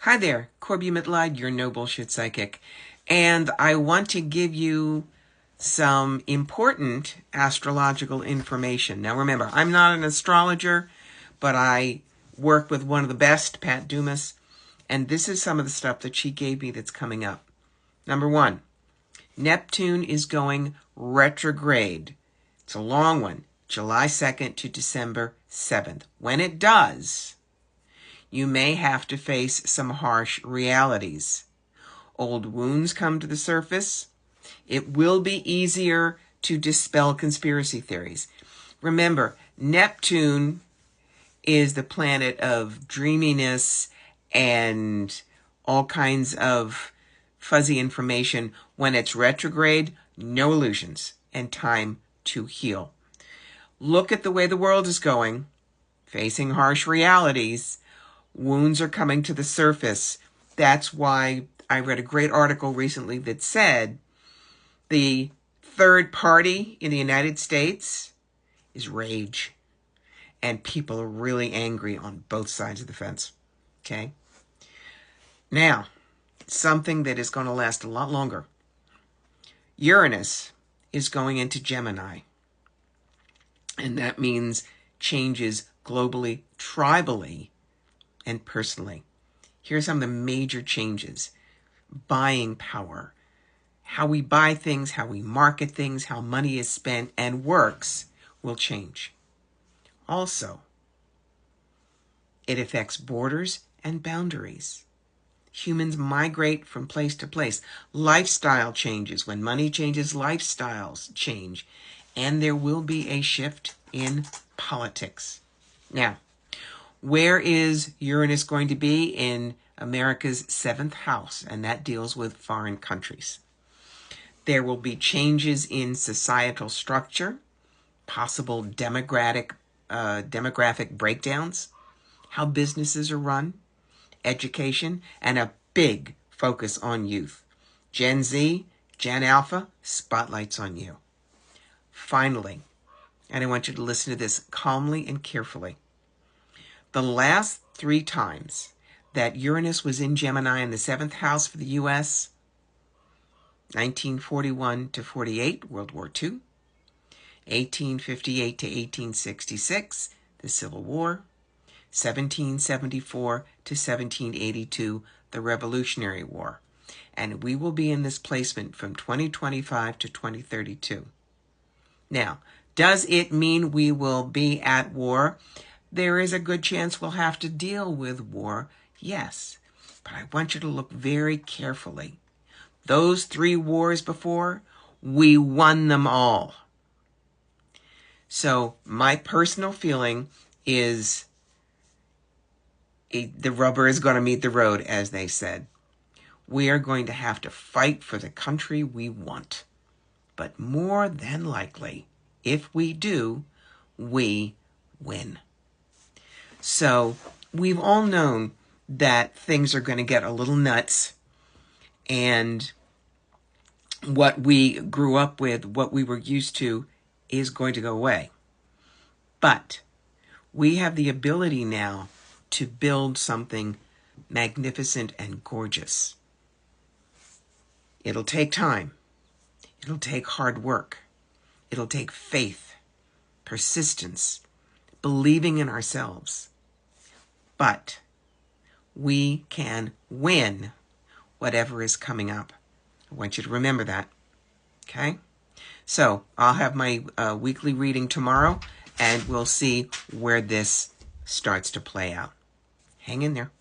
Hi there, Corby Mitlide, your no bullshit psychic, and I want to give you some important astrological information. Now remember, I'm not an astrologer, but I work with one of the best, Pat Dumas, and this is some of the stuff that she gave me that's coming up. Number one, Neptune is going retrograde. It's a long one, July 2nd to December 7th. When it does, you may have to face some harsh realities. Old wounds come to the surface. It will be easier to dispel conspiracy theories. Remember, Neptune is the planet of dreaminess and all kinds of fuzzy information. When it's retrograde, no illusions and time to heal. Look at the way the world is going, facing harsh realities. Wounds are coming to the surface. That's why I read a great article recently that said the third party in the United States is rage. And people are really angry on both sides of the fence. Okay? Now, something that is going to last a lot longer. Uranus is going into Gemini. And that means changes globally, tribally, and personally. Here are some of the major changes. Buying power. How we buy things, how we market things, how money is spent and works will change. Also, it affects borders and boundaries. Humans migrate from place to place. Lifestyle changes. When money changes, lifestyles change. And there will be a shift in politics. Now, where is Uranus going to be? In America's 7th house, and that deals with foreign countries. There will be changes in societal structure, possible demographic breakdowns, how businesses are run, education, and a big focus on youth. Gen Z, Gen Alpha, spotlights on you. Finally, and I want you to listen to this calmly and carefully. The last 3 times that Uranus was in Gemini in the 7th house for the U.S., 1941 to 48, World War II, 1858 to 1866, the Civil War, 1774 to 1782, the Revolutionary War. And we will be in this placement from 2025 to 2032. Now, does it mean we will be at war? There is a good chance we'll have to deal with war, yes. But I want you to look very carefully. Those 3 wars before, we won them all. So my personal feeling is the rubber is going to meet the road, as they said. We are going to have to fight for the country we want. But more than likely, if we do, we win. So we've all known that things are going to get a little nuts, and what we grew up with, what we were used to, is going to go away. But we have the ability now to build something magnificent and gorgeous. It'll take time. It'll take hard work. It'll take faith, persistence, believing in ourselves. But we can win whatever is coming up. I want you to remember that. Okay? So I'll have my weekly reading tomorrow, and we'll see where this starts to play out. Hang in there.